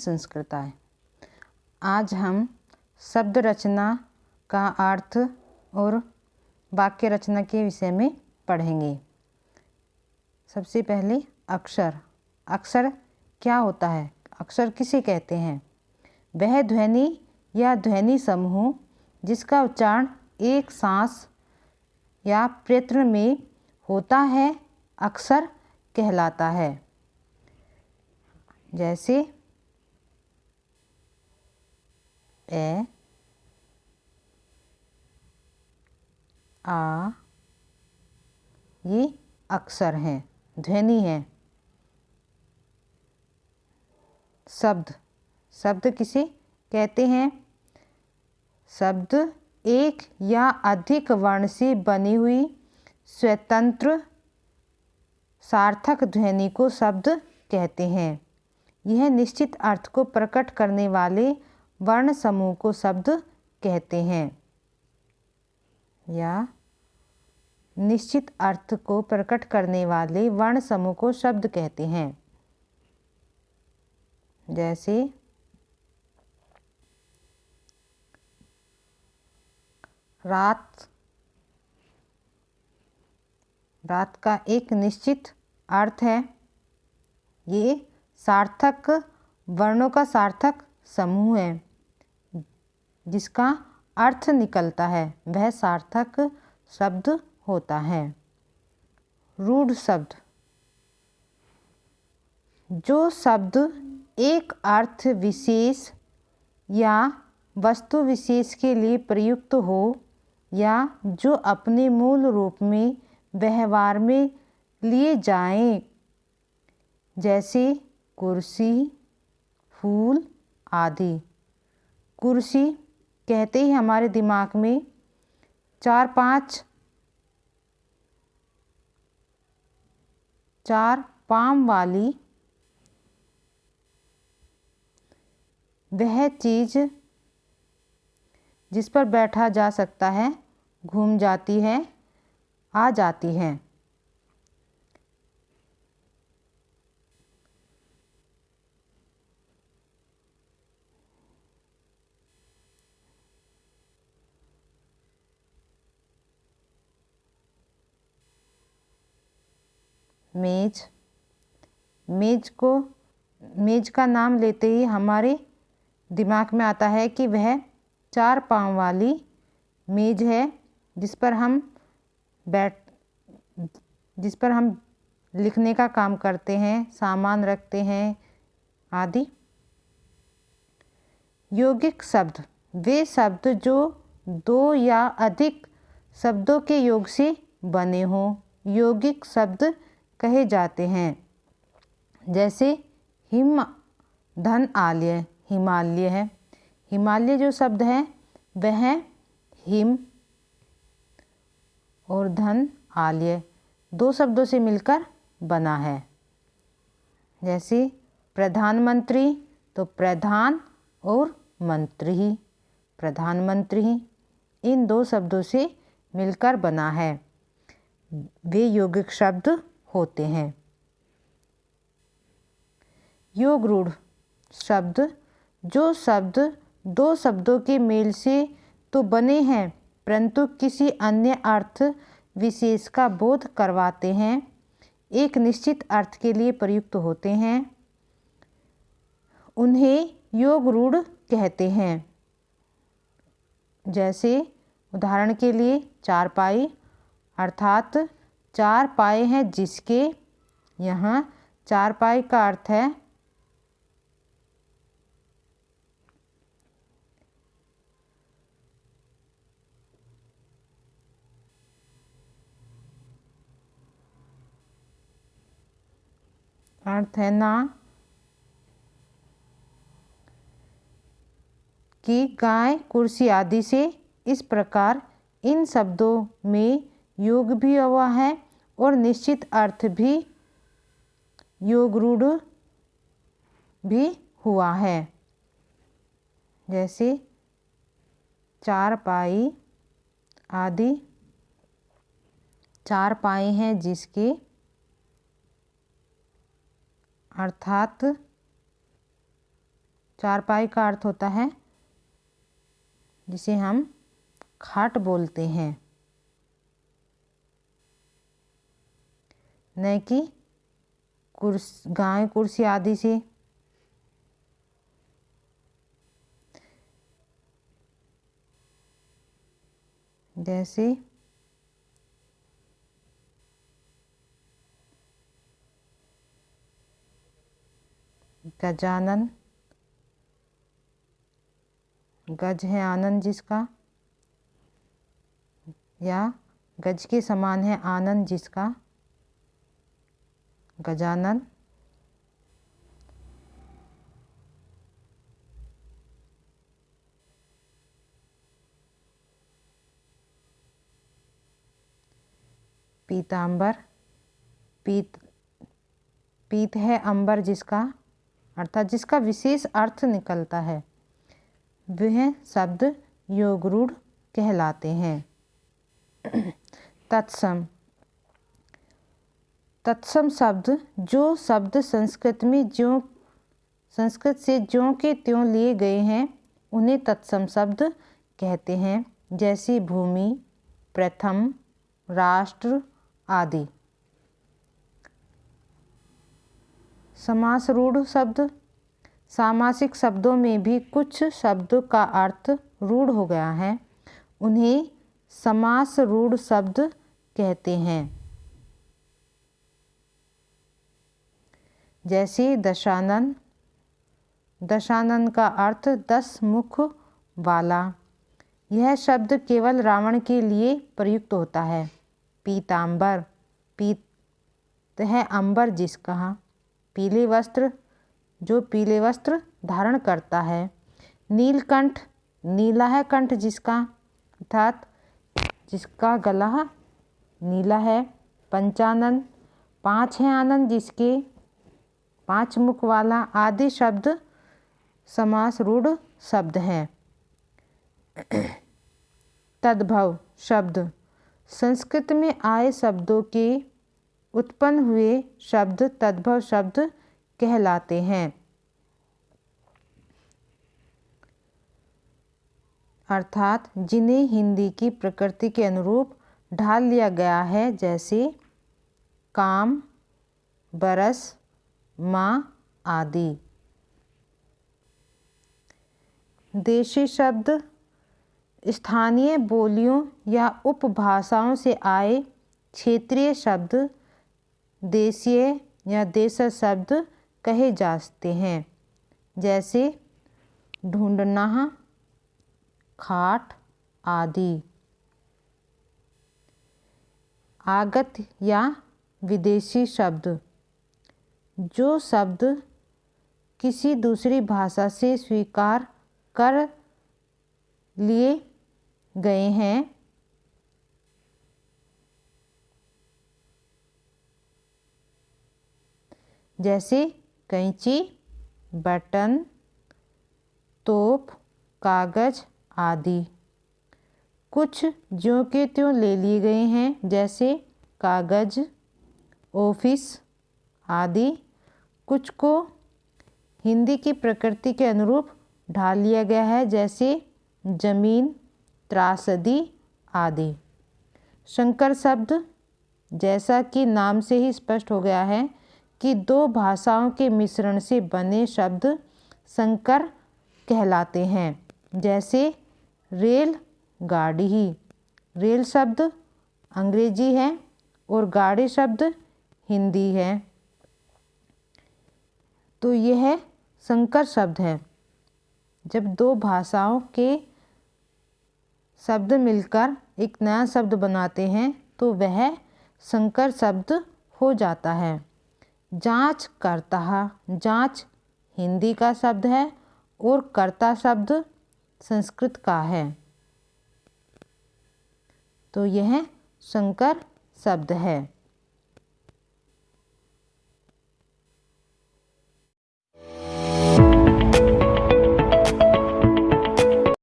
संस्कृताय। आज हम शब्द रचना का अर्थ और वाक्य रचना के विषय में पढ़ेंगे। सबसे पहले अक्षर। अक्षर क्या होता है? अक्षर किसे कहते हैं? वह ध्वनि या ध्वनि समूह जिसका उच्चारण एक सांस या प्रयत्न में होता है अक्षर कहलाता है। जैसे ए, आ, ये अक्षर हैं, ध्वनि हैं। शब्द। शब्द किसे कहते हैं? शब्द एक या अधिक वर्ण से बनी हुई स्वतंत्र सार्थक ध्वनि को शब्द कहते हैं। यह निश्चित अर्थ को प्रकट करने वाले वर्ण समूह को शब्द कहते हैं। या निश्चित अर्थ को प्रकट करने वाले वर्ण समूह को शब्द कहते हैं। जैसे रात। रात का एक निश्चित अर्थ है। ये सार्थक वर्णों का सार्थक समूह है जिसका अर्थ निकलता है, वह सार्थक शब्द होता है। रूढ़ शब्द। जो शब्द एक अर्थ विशेष या वस्तु विशेष के लिए प्रयुक्त हो या जो अपने मूल रूप में व्यवहार में लिए जाएं, जैसे कुर्सी, फूल आदि। कुर्सी कहते ही हमारे दिमाग में चार पाँव वाली वह चीज़ जिस पर बैठा जा सकता है, घूम जाती है, आ जाती है। मेज। मेज का नाम लेते ही हमारे दिमाग में आता है कि वह चार पाँव वाली मेज है जिस पर हम लिखने का काम करते हैं, सामान रखते हैं आदि। यौगिक शब्द। वे शब्द जो दो या अधिक शब्दों के योग से बने हों, यौगिक शब्द कहे जाते हैं। जैसे हिम, धन, आलय। हिमालय है। हिमालय जो शब्द है वह हिम और धन, आलय दो शब्दों से मिलकर बना है। जैसे प्रधानमंत्री तो प्रधान और मंत्री, प्रधानमंत्री इन दो शब्दों से मिलकर बना है। वे यौगिक शब्द होते हैं। योग रूढ़ शब्द। जो शब्द दो शब्दों के मेल से तो बने हैं परंतु किसी अन्य अर्थ विशेष का बोध करवाते हैं, एक निश्चित अर्थ के लिए प्रयुक्त होते हैं, उन्हें योग रूढ़ कहते हैं। जैसे उदाहरण के लिए चारपाई, अर्थात चार पाए हैं जिसके। यहाँ चारपाई का अर्थ है ना कि गाय, कुर्सी आदि से। इस प्रकार इन शब्दों में योग भी हुआ है और निश्चित अर्थ भी योग रूढ़ भी हुआ है। जैसे चारपाई आदि। चार पाए हैं जिसके, अर्थात चारपाई का अर्थ होता है जिसे हम खाट बोलते हैं, न कि गाय कुर्सी आदि से। जैसे गजानन, गज है आनंद जिसका, या गज के समान है आनंद जिसका, गजानन। पीतांबर, पीत है अंबर जिसका, अर्थात जिसका विशेष अर्थ निकलता है, वह शब्द योगरूढ़ कहलाते हैं। तत्सम, तत्सम शब्द जो शब्द संस्कृत से ज्यों के त्यों लिए गए हैं उन्हें तत्सम शब्द कहते हैं। जैसे भूमि, प्रथम, राष्ट्र आदि। समासरूढ़ शब्द, सामासिक शब्दों में भी कुछ शब्दों का अर्थ रूढ़ हो गया है, उन्हें समासरूढ़ शब्द कहते हैं। जैसे दशानन, दशानन का अर्थ 10 मुख वाला। यह शब्द केवल रावण के लिए प्रयुक्त होता है। पीतांबर, पीत है अंबर जिसका, पीले वस्त्र, जो पीले वस्त्र धारण करता है। नीलकंठ, नीला है कंठ जिसका, अर्थात जिसका गला नीला है। पंचानन, 5 है आनंद जिसके, 5 मुख वाला आदि शब्द समासरूढ़ शब्द हैं। तद्भव शब्द, संस्कृत में आए शब्दों के उत्पन्न हुए शब्द तद्भव शब्द कहलाते हैं, अर्थात जिन्हें हिंदी की प्रकृति के अनुरूप ढाल लिया गया है। जैसे काम, बरस, माँ आदि। देशी शब्द, स्थानीय बोलियों या उपभाषाओं से आए क्षेत्रीय शब्द देशीय या देशज शब्द कहे जाते हैं। जैसे ढूंढना, खाट आदि। आगत या विदेशी शब्द, जो शब्द किसी दूसरी भाषा से स्वीकार कर लिए गए हैं। जैसे कैंची, बटन, तोप, कागज आदि। कुछ ज्यों के त्यों ले लिए गए हैं, जैसे कागज, ऑफिस आदि। कुछ को हिंदी की प्रकृति के अनुरूप ढाल लिया गया है, जैसे जमीन, त्रासदी आदि। संकर शब्द, जैसा कि नाम से ही स्पष्ट हो गया है कि 2 भाषाओं के मिश्रण से बने शब्द संकर कहलाते हैं। जैसे रेल, गाड़ी ही। रेल शब्द अंग्रेजी है और गाड़ी शब्द हिंदी है, तो यह संकर शब्द है। जब 2 भाषाओं के शब्द मिलकर एक नया शब्द बनाते हैं तो वह संकर शब्द हो जाता है। जांच करता, जांच हिंदी का शब्द है और करता शब्द संस्कृत का है, तो यह संकर शब्द है।